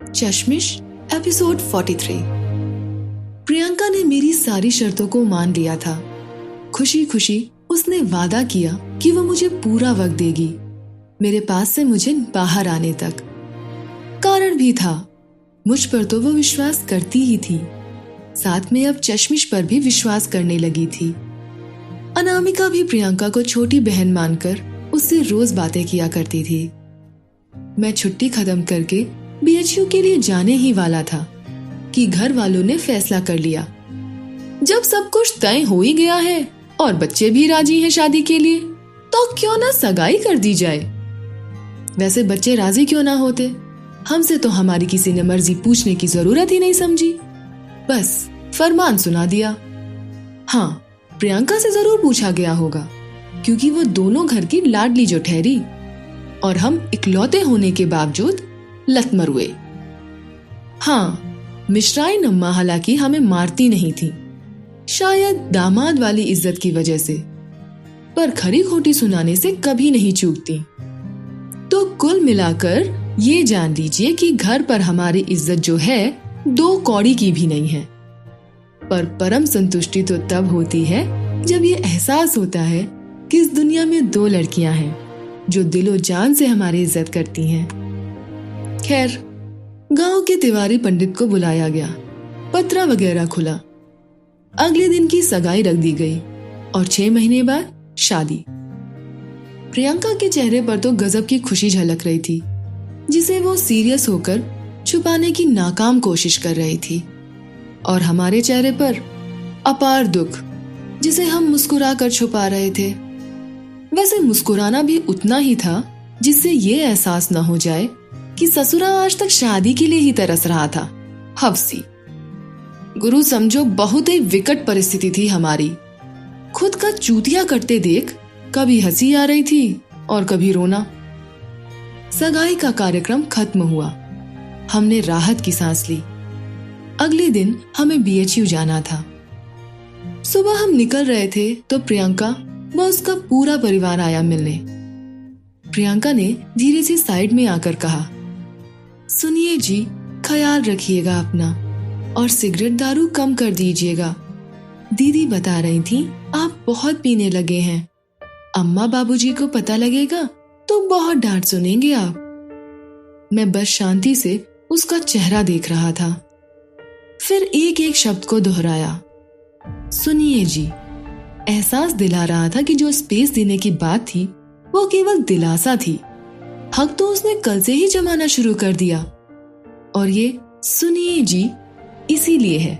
चश्मिश episode 43। Priyanka ने मेरी सारी शर्तों को मान लिया था। खुशी खुशी उसने वादा किया कि वो मुझे पूरा वक्त देगी, मेरे पास से मुझे बाहर आने तक। कारण भी था, मुझ पर तो वो विश्वास करती ही थी, साथ में अब चश्मिश पर भी विश्वास करने लगी थी। अनामिका भी प्रियंका को छोटी बहन मानकर उससे रोज बातें किया करती थी। मैं छुट्टी खत्म करके बीएचयू के लिए जाने ही वाला था कि घर वालों ने फैसला कर लिया। जब सब कुछ तय हो ही गया है और बच्चे भी राजी हैं शादी के लिए, तो क्यों ना सगाई कर दी जाए। वैसे बच्चे राजी क्यों ना होते, हमसे तो हमारी किसी ने मर्जी पूछने की जरूरत ही नहीं समझी, बस फरमान सुना दिया। हाँ, प्रियंका से जरूर पूछा गया होगा, क्योंकि वो दोनों घर की लाडली जो ठहरी और हम इकलौते होने के बावजूद लतमर हुए। हाँ, मिश्राइन अम्मा हालांकि हमें मारती नहीं थी, शायद दामाद वाली इज्जत की वजह से, पर खरी खोटी सुनाने से कभी नहीं चूकती। तो कुल मिलाकर ये जान लीजिए कि घर पर हमारी इज्जत जो है 2 कौड़ी की भी नहीं है। पर परम संतुष्टि तो तब होती है जब ये एहसास होता है कि इस दुनिया में 2 लड़कियां हैं जो दिलो जान से हमारी इज्जत करती हैं। खैर, गांव के तिवारी पंडित को बुलाया गया, पत्रा वगैरह खुला, अगले दिन की सगाई रख दी गई और 6 महीने बाद शादी। प्रियंका के चेहरे पर तो गजब की खुशी झलक रही थी, जिसे वो सीरियस होकर छुपाने की नाकाम कोशिश कर रही थी, और हमारे चेहरे पर अपार दुख, जिसे हम मुस्कुराकर छुपा रहे थे। वैसे मुस्कुराना भी उतना ही था जिससे ये एहसास न हो जाए कि ससुरा आज तक शादी के लिए ही तरस रहा था। हवसी गुरु समझो, बहुत ही विकट परिस्थिति थी हमारी। खुद का चूतिया करते देख कभी हंसी आ रही थी और कभी रोना। सगाई का कार्यक्रम खत्म हुआ, हमने राहत की सांस ली। अगले दिन हमें बीएचयू जाना था। सुबह हम निकल रहे थे तो प्रियंका व उसका पूरा परिवार आया मिलने। प्रियंका ने धीरे से साइड में आकर कहा, सुनिए जी, ख्याल रखिएगा अपना और सिगरेट दारू कम कर दीजिएगा। दीदी बता रही थी आप बहुत पीने लगे हैं, अम्मा बाबूजी को पता लगेगा तो बहुत डांट सुनेंगे आप। मैं बस शांति से उसका चेहरा देख रहा था, फिर एक एक शब्द को दोहराया, सुनिए जी। एहसास दिला रहा था कि जो स्पेस देने की बात थी वो केवल दिलासा थी, हक तो उसने कल से ही जमाना शुरू कर दिया। और ये सुनिए जी इसीलिए है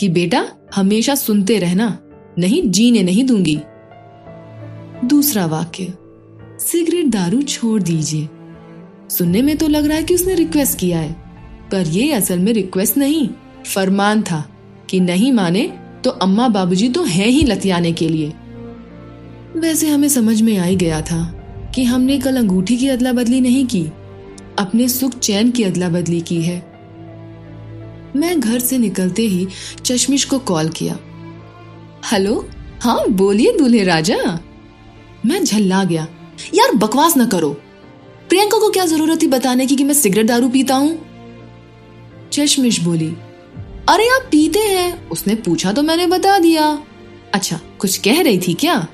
कि बेटा हमेशा सुनते रहना, नहीं जीने नहीं दूंगी। दूसरा वाक्य, सिगरेट दारू छोड़ दीजिए। सुनने में तो लग रहा है कि उसने रिक्वेस्ट किया है, पर ये असल में रिक्वेस्ट नहीं, फरमान था कि नहीं माने तो अम्मा बाबूजी तो हैं ही लतियाने के लिए। वैसे हमें समझ में आ ही गया था कि हमने कल अंगूठी की अदला बदली नहीं की, अपने सुख चैन की अदला बदली की है। मैं घर से निकलते ही चश्मिश को कॉल किया। हेलो, हाँ बोलिए दूल्हे राजा। मैं झल्ला गया, यार बकवास न करो, प्रियंका को क्या जरूरत थी बताने की कि मैं सिगरेट दारू पीता हूं। चश्मिश बोली, अरे आप पीते हैं, उसने पूछा तो मैंने बता दिया। अच्छा, कुछ कह रही थी क्या?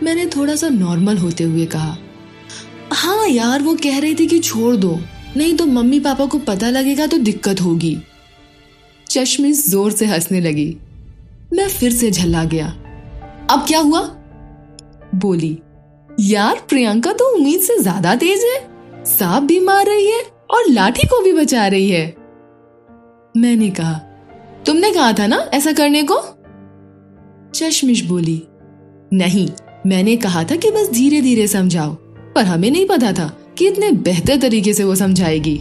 मैंने थोड़ा सा नॉर्मल होते हुए कहा, हाँ यार वो कह रही थी कि छोड़ दो, नहीं तो मम्मी पापा को पता लगेगा तो दिक्कत होगी। चश्मिश जोर से हंसने लगी। मैं फिर से झल्ला गया, अब क्या हुआ? बोली, यार प्रियंका तो उम्मीद से ज्यादा तेज है, सांप भी मार रही है और लाठी को भी बचा रही है। मैंने कहा, तुमने कहा था ना ऐसा करने को? चश्मिश बोली, नहीं, मैंने कहा था कि बस धीरे धीरे समझाओ, पर हमें नहीं पता था कि इतने बेहतर तरीके से वो समझाएगी।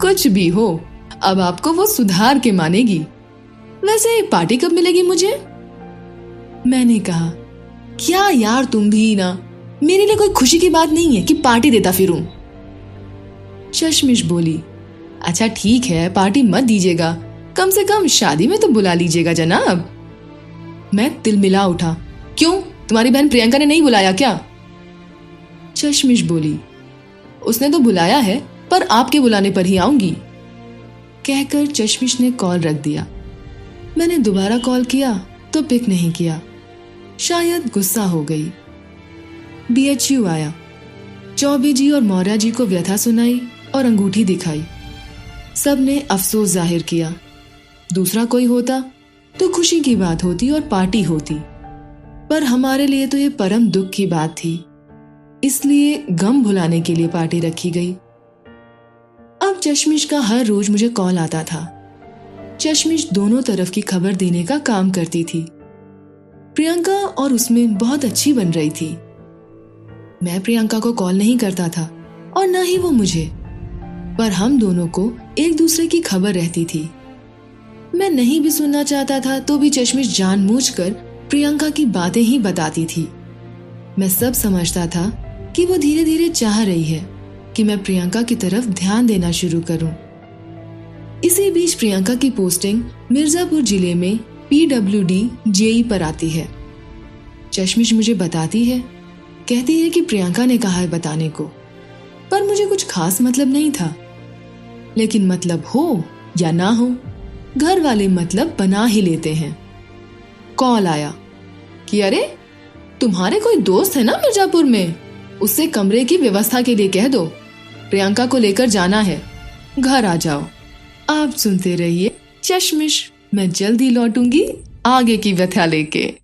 कुछ भी हो, अब आपको वो सुधार के मानेगी। वैसे पार्टी कब मिलेगी मुझे? मैंने कहा, क्या यार तुम भी ना, मेरे लिए कोई खुशी की बात नहीं है कि पार्टी देता फिरूं। चश्मिश बोली, अच्छा ठीक है, पार्टी मत दीजिएगा, कम से कम शादी में तो बुला लीजिएगा जनाब। मैं तिलमिला उठा, क्यों, तुम्हारी बहन प्रियंका ने नहीं बुलाया क्या? चश्मिश बोली, उसने तो बुलाया है, पर आपके बुलाने पर ही आऊंगी, कहकर चश्मिश ने कॉल रख दिया। मैंने दोबारा कॉल किया तो पिक नहीं किया। शायद गुस्सा हो गई। BHU आया। चौबे जी और मौर्य जी को व्यथा सुनाई और अंगूठी दिखाई। सबने अफसोस जाहिर किया। दूसरा कोई होता तो खुशी की बात होती और पार्टी होती, पर हमारे लिए तो ये परम दुख की बात थी, इसलिए गम भुलाने के लिए पार्टी रखी गई। अब चश्मिश का हर रोज मुझे कॉल आता था। चश्मिश दोनों तरफ की खबर देने का काम करती थी। प्रियंका और उसमें बहुत अच्छी बन रही थी। मैं प्रियंका को कॉल नहीं करता था और न ही वो मुझे, पर हम दोनों को एक दूसरे की खबर रहती थी। मैं नहीं भी सुनना चाहता था तो भी चश्मिश जानबूझकर प्रियंका की बातें ही बताती थी। मैं सब समझता था कि वो धीरे धीरे चाह रही है कि मैं प्रियंका की तरफ ध्यान देना शुरू करूं। इसी बीच प्रियंका की पोस्टिंग मिर्जापुर जिले में PWD JE पर आती है। चश्मिश मुझे बताती है, कहती है कि प्रियंका ने कहा है बताने को, पर मुझे कुछ खास मतलब नहीं था। लेकिन मतलब हो या ना हो, घर वाले मतलब बना ही लेते हैं। कॉल आया कि अरे तुम्हारे कोई दोस्त है ना मिर्जापुर में, उससे कमरे की व्यवस्था के लिए कह दो, प्रियंका को लेकर जाना है, घर आ जाओ। आप सुनते रहिए चश्मिश, मैं जल्दी लौटूंगी आगे की व्यथा लेके।